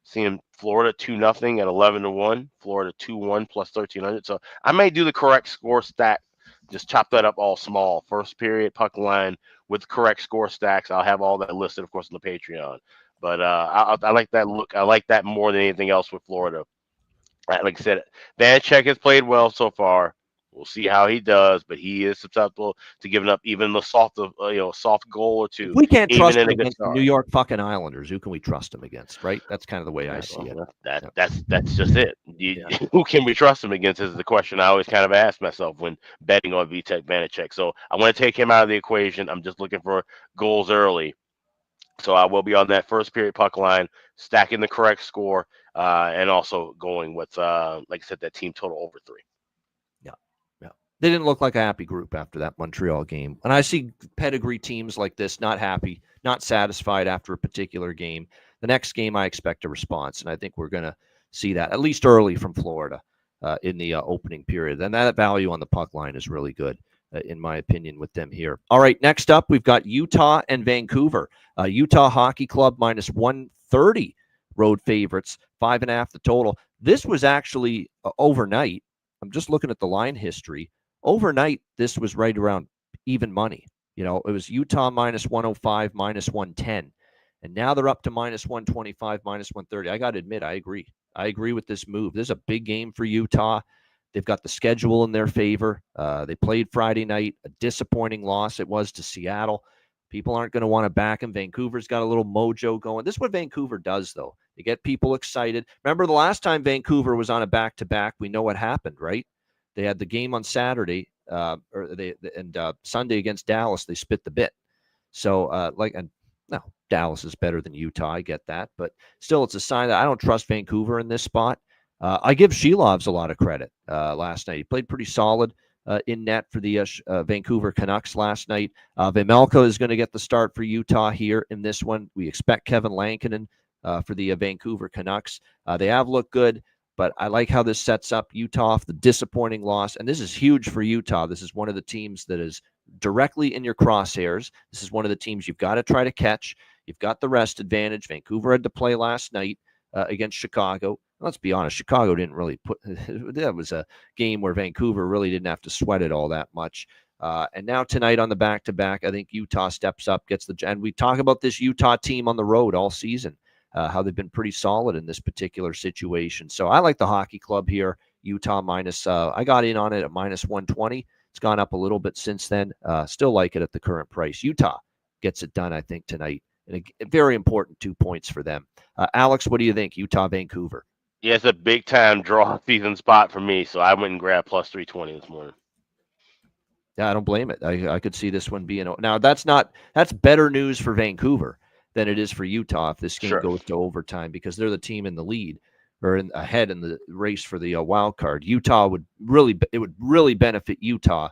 Seeing Florida 2-0 at 11-1, Florida 2-1 plus 1,300. So I may do the correct score stack. Just chop that up all small. First period puck line with correct score stacks. I'll have all that listed, of course, on the Patreon. But I like that look. I like that more than anything else with Florida. Like I said, Vanacek has played well so far. We'll see how he does, but he is susceptible to giving up even the soft goal or two. If we can't trust him in a good against the start. New York fucking Islanders, who can we trust him against, right? That's kind of the way I see it. That's just it. Who can we trust him against is the question I always kind of ask myself when betting on Vitek Vanacek. So I want to take him out of the equation. I'm just looking for goals early. So I will be on that first period puck line, stacking the correct score, and also going with, like I said, that team total over 3. They didn't look like a happy group after that Montreal game. And I see pedigree teams like this not happy, not satisfied after a particular game. The next game, I expect a response, and I think we're going to see that, at least early from Florida in the opening period. And that value on the puck line is really good, in my opinion, with them here. All right, next up, we've got Utah and Vancouver. Utah Hockey Club minus 130 road favorites, 5.5 the total. This was actually overnight. I'm just looking at the line history. Overnight, this was right around even money. It was Utah minus 105, minus 110. And now they're up to minus 125, minus 130. I got to admit, I agree. I agree with this move. This is a big game for Utah. They've got the schedule in their favor. They played Friday night, a disappointing loss it was to Seattle. People aren't going to want to back him. Vancouver's got a little mojo going. This is what Vancouver does, though. They get people excited. Remember the last time Vancouver was on a back-to-back, we know what happened, right? They had the game on Saturday, Sunday against Dallas. They spit the bit. So, Dallas is better than Utah. I get that, but still, it's a sign that I don't trust Vancouver in this spot. I give Shilovs a lot of credit. Last night, he played pretty solid in net for the Vancouver Canucks last night. Vejmelka is going to get the start for Utah here in this one. We expect Kevin Lankinen for the Vancouver Canucks. They have looked good. But I like how this sets up Utah off the disappointing loss. And this is huge for Utah. This is one of the teams that is directly in your crosshairs. This is one of the teams you've got to try to catch. You've got the rest advantage. Vancouver had to play last night against Chicago. Let's be honest, Chicago didn't really that was a game where Vancouver really didn't have to sweat it all that much. And now tonight on the back-to-back, I think Utah steps up, and we talk about this Utah team on the road all season. How they've been pretty solid in this particular situation. So I like the Hockey Club here. Utah minus, I got in on it at minus 120. It's gone up a little bit since then. Still like it at the current price. Utah gets it done, I think, tonight. And a very important 2 points for them. Alex, what do you think? Utah, Vancouver. Yeah, it's a big-time draw season spot for me, so I went and grabbed plus 320 this morning. Yeah, I don't blame it. I could see this one being. Now, that's better news for Vancouver. than it is for Utah if this game Sure. goes to overtime, because they're the team in the lead or ahead in the race for the wild card. Utah would really benefit Utah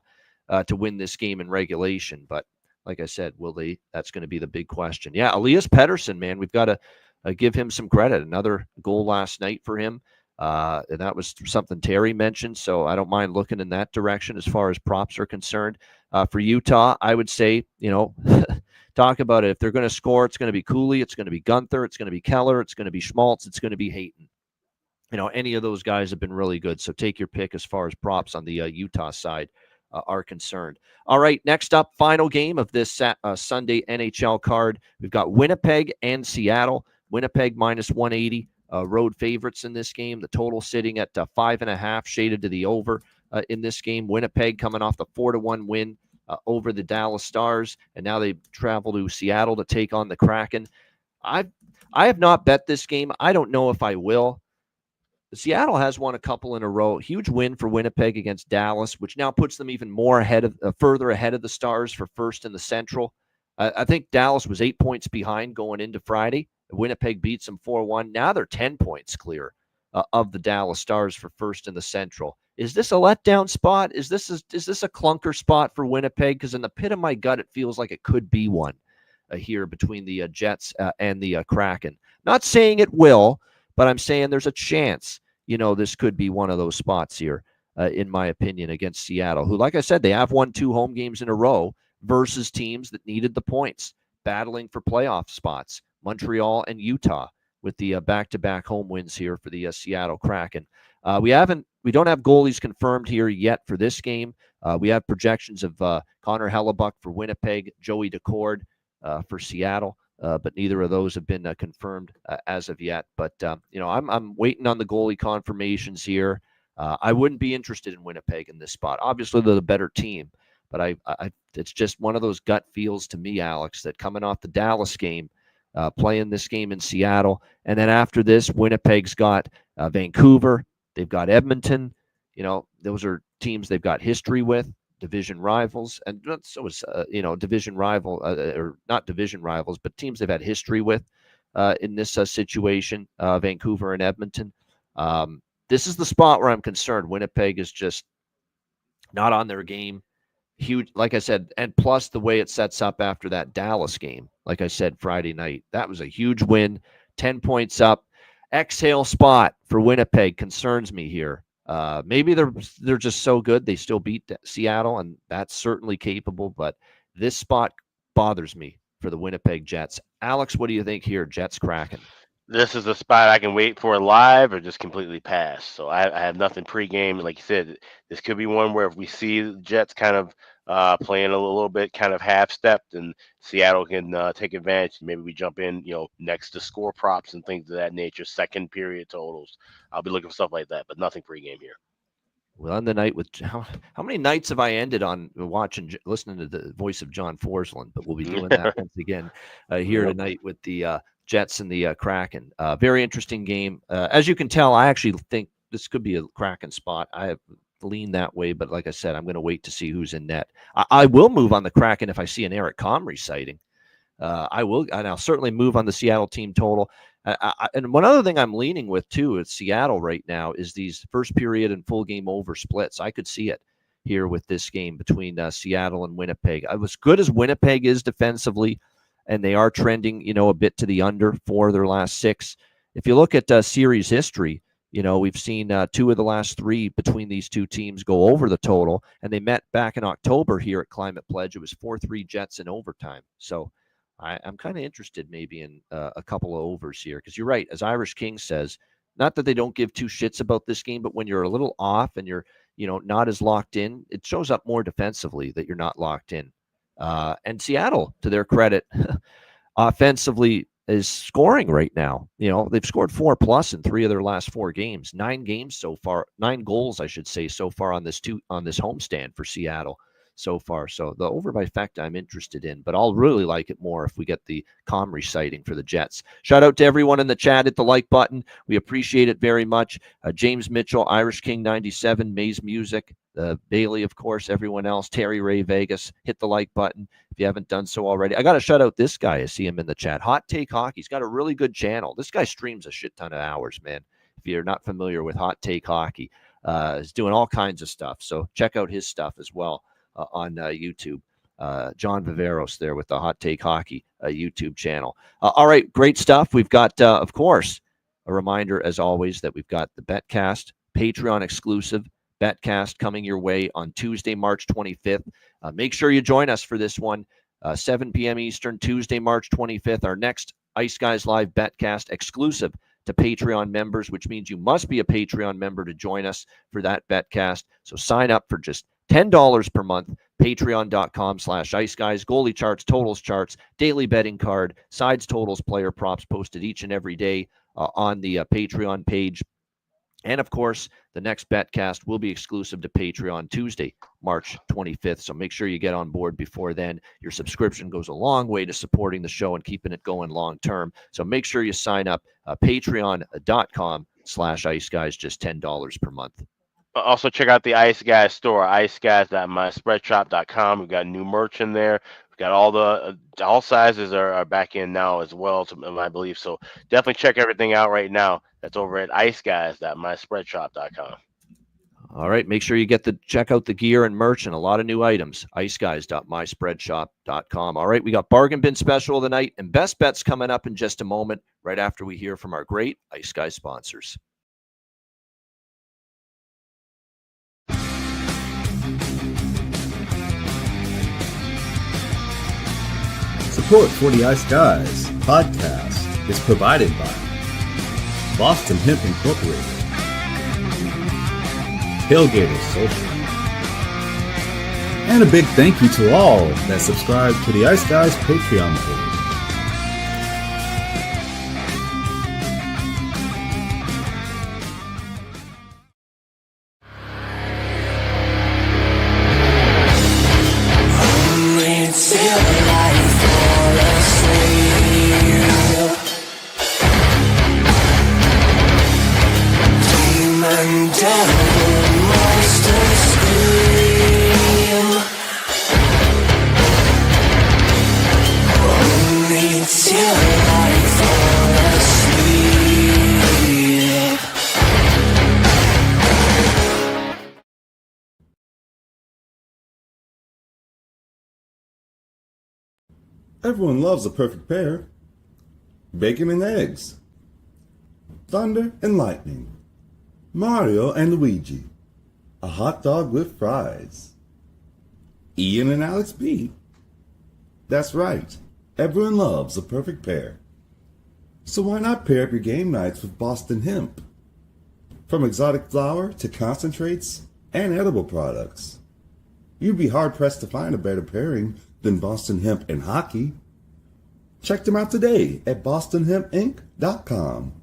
to win this game in regulation. But like I said, will they? That's going to be the big question. Yeah, Elias Pettersson, man, we've got to give him some credit. Another goal last night for him. And that was something Terry mentioned, so I don't mind looking in that direction as far as props are concerned. For Utah, I would say, talk about it. If they're going to score, it's going to be Cooley, it's going to be Gunther, it's going to be Keller, it's going to be Schmaltz, it's going to be Hayton. Any of those guys have been really good. So take your pick as far as props on the Utah side are concerned. All right, next up, final game of this Sunday NHL card. We've got Winnipeg and Seattle. Winnipeg minus 180. Road favorites in this game. The total sitting at 5.5, shaded to the over in this game. Winnipeg coming off the 4-1 win over the Dallas Stars, and now they travel to Seattle to take on the Kraken. I have not bet this game. I don't know if I will. Seattle has won a couple in a row. Huge win for Winnipeg against Dallas, which now puts them even more further ahead of the Stars for first in the Central. I think Dallas was 8 points behind going into Friday. Winnipeg beats them 4-1. Now they're 10 points clear of the Dallas Stars for first in the Central. Is this a letdown spot? Is this a clunker spot for Winnipeg? Because in the pit of my gut, it feels like it could be one here between the Jets and the Kraken. Not saying it will, but I'm saying there's a chance, this could be one of those spots here, in my opinion, against Seattle, who, like I said, they have won 2 home games in a row versus teams that needed the points, battling for playoff spots, Montreal and Utah, with the back-to-back home wins here for the Seattle Kraken. We don't have goalies confirmed here yet for this game. We have projections of Connor Hellebuck for Winnipeg, Joey Decord for Seattle. But neither of those have been confirmed as of yet. But, I'm waiting on the goalie confirmations here. I wouldn't be interested in Winnipeg in this spot. Obviously, they're the better team. But it's just one of those gut feels to me, Alex, that coming off the Dallas game, playing this game in Seattle, and then after this, Winnipeg's got Vancouver. They've got Edmonton. Those are teams they've got history with. Division rivals, and so is division rival, or not division rivals, but teams they've had history with in this situation, Vancouver and Edmonton. This is the spot where I'm concerned. Winnipeg is just not on their game. Huge, like I said, and plus the way it sets up after that Dallas game, like I said, Friday night, that was a huge win, 10 points up. Exhale spot for Winnipeg concerns me here. Maybe they're just so good they still beat Seattle, and that's certainly capable. But this spot bothers me for the Winnipeg Jets. Alex, what do you think here? Jets Kraken. This is a spot I can wait for live or just completely pass. So I have nothing pregame. Like you said, this could be one where if we see the Jets kind of playing a little bit kind of half-stepped, and Seattle can take advantage. Maybe we jump in, next to score props and things of that nature, second period totals. I'll be looking for stuff like that, but nothing pregame here. Well, on the night with how many nights have I ended on listening to the voice of John Forsland? But we'll be doing that once again here tonight with the Jets and the Kraken. Very interesting game. As you can tell, I actually think this could be a Kraken spot. I have leaned that way, but like I said, I'm going to wait to see who's in net. I will move on the Kraken if I see an Eric Comrie sighting. I will, and I'll certainly move on the Seattle team total. And one other thing I'm leaning with, too, at Seattle right now is these first period and full game over splits. I could see it here with this game between Seattle and Winnipeg. As good as Winnipeg is defensively, and they are trending, a bit to the under for their last 6. If you look at series history, we've seen 2 of the last 3 between these two teams go over the total, and they met back in October here at Climate Pledge. It was 4-3 Jets in overtime. So I'm kind of interested maybe in a couple of overs here, because you're right, as Irish King says, not that they don't give 2 shits about this game, but when you're a little off and you're not as locked in, it shows up more defensively that you're not locked in. And Seattle, to their credit, offensively is scoring right now. They've scored 4+ in 3 of their last 4 games. 9 games so far, 9 goals, I should say, so far on this homestand for Seattle so far. So the over by fact I'm interested in, but I'll really like it more if we get the Comrie sighting for the Jets. Shout out to everyone in the chat. Hit the like button. We appreciate it very much. James Mitchell, Irish King 97, Maze Music, Bailey, of course, everyone else, Terry Ray Vegas, hit the like button if you haven't done so already. I got to shout out this guy. I see him in the chat. Hot Take Hockey. He's got a really good channel. This guy streams a shit ton of hours, man. If you're not familiar with Hot Take Hockey, he's doing all kinds of stuff. So check out his stuff as well on YouTube. John Viveros there with the Hot Take Hockey YouTube channel. All right, great stuff. We've got, of course, a reminder, as always, that we've got the Betcast, Patreon exclusive Betcast coming your way on Tuesday, March 25th. Make sure you join us for this one, 7 p.m. Eastern, Tuesday, March 25th. Our next Ice Guys Live Betcast exclusive to Patreon members, which means you must be a Patreon member to join us for that Betcast. So sign up for just $10 per month, patreon.com/iceguys. Goalie charts, totals charts, daily betting card, sides, totals, player props posted each and every day on the Patreon page. And, of course, the next Betcast will be exclusive to Patreon Tuesday, March 25th. So make sure you get on board before then. Your subscription goes a long way to supporting the show and keeping it going long term. So make sure you sign up, patreon.com/iceguys, just $10 per month. Also, check out the Ice Guys store, iceguys.myspreadshop.com. We've got new merch in there. We've got all sizes are back in now as well, I believe. So definitely check everything out right now. That's over at iceguys.myspreadshop.com. All right, make sure you check out the gear and merch and a lot of new items. iceguys.myspreadshop.com. All right, we got Bargain Bin Special of the night and Best Bets coming up in just a moment, right after we hear from our great Ice Guys sponsors. Support for the Ice Guys podcast is provided by Boston Hemp Incorporated, Tailgaters Social, and a big thank you to all that subscribe to the Ice Guys Patreon page. Everyone loves a perfect pair. Bacon and eggs. Thunder and lightning. Mario and Luigi. A hot dog with fries. Ian and Alex B. That's right. Everyone loves a perfect pair. So why not pair up your game nights with Boston Hemp? From exotic flower to concentrates and edible products. You'd be hard-pressed to find a better pairing than Boston Hemp and Hockey. Check them out today at bostonhempinc.com.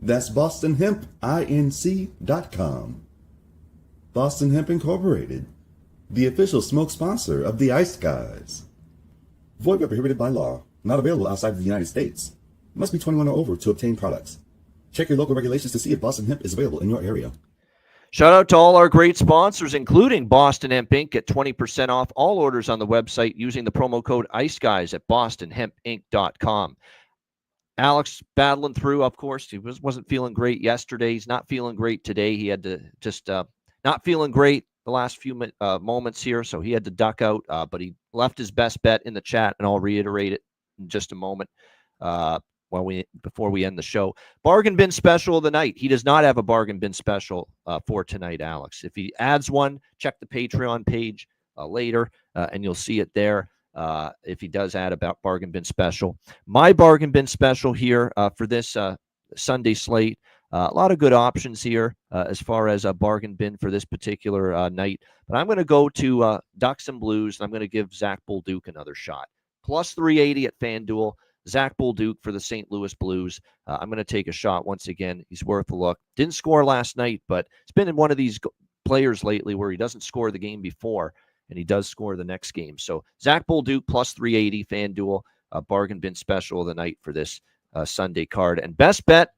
That's bostonhempinc.com. Boston Hemp Incorporated, the official smoke sponsor of the Ice Guys. Void where prohibited by law. Not available outside of the United States. Must be 21 or over to obtain products. Check your local regulations to see if Boston Hemp is available in your area. Shout out to all our great sponsors, including Boston Hemp Inc. Get 20% off all orders on the website using the promo code IceGuys at bostonhempinc.com. Alex battling through, of course. He wasn't feeling great yesterday. He's not feeling great today. He had to just not feeling great the last few moments here, so he had to duck out. But he left his best bet in the chat, and I'll reiterate it in just a moment. Before we end the show. Bargain bin special of the night. He does not have a bargain bin special for tonight, Alex. If he adds one, check the Patreon page later, and you'll see it there if he does add about bargain bin special. My bargain bin special here for this Sunday slate, a lot of good options here as far as a bargain bin for this particular night. But I'm going to go to Ducks and Blues, and I'm going to give Zach Bolduc another shot. Plus 380 at FanDuel. Zach Bolduc for the St. Louis Blues. I'm going to take a shot once again. He's worth a look. Didn't score last night, but it's been in one of these players lately where he doesn't score the game before, and he does score the next game. So Zach Bolduc plus 380, FanDuel, bargain bin special of the night for this Sunday card. And best bet,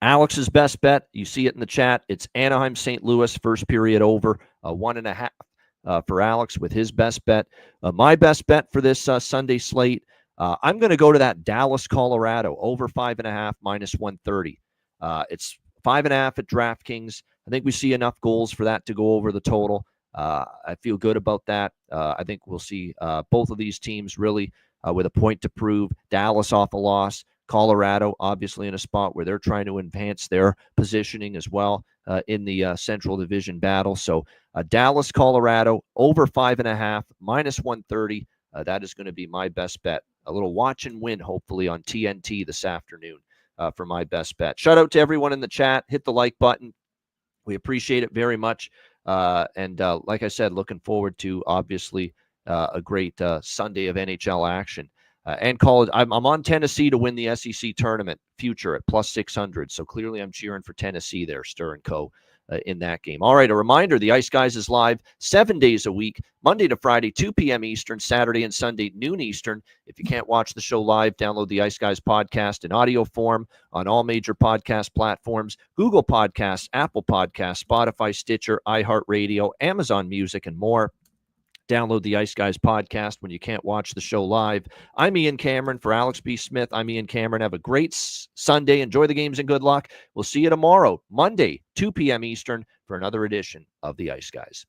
Alex's best bet, you see it in the chat. It's Anaheim St. Louis, first period over, 1.5 for Alex with his best bet. My best bet for this Sunday slate, I'm going to go to that Dallas, Colorado, over 5.5, minus 130. It's 5.5 at DraftKings. I think we see enough goals for that to go over the total. I feel good about that. I think we'll see both of these teams really with a point to prove. Dallas off a loss. Colorado, obviously, in a spot where they're trying to enhance their positioning as well in the Central Division battle. So Dallas, Colorado, over 5.5, minus 130. That is going to be my best bet. A little watch and win, hopefully, on TNT this afternoon for my best bet. Shout out to everyone in the chat. Hit the like button. We appreciate it very much. And like I said, looking forward to, obviously, a great Sunday of NHL action. And college, I'm on Tennessee to win the SEC tournament future at plus 600. So clearly I'm cheering for Tennessee there, Stir and Co. In that game. All right, a reminder, the Ice Guys is live 7 days a week, Monday to Friday, 2 p.m. Eastern, Saturday and Sunday, noon Eastern. If you can't watch the show live, download the Ice Guys podcast in audio form on all major podcast platforms, Google Podcasts, Apple Podcasts, Spotify, Stitcher, iHeartRadio, Amazon Music, and more. Download the Ice Guys podcast when you can't watch the show live. I'm Ian Cameron. For Alex B. Smith, I'm Ian Cameron. Have a great Sunday. Enjoy the games and good luck. We'll see you tomorrow, Monday, 2 p.m. Eastern, for another edition of the Ice Guys.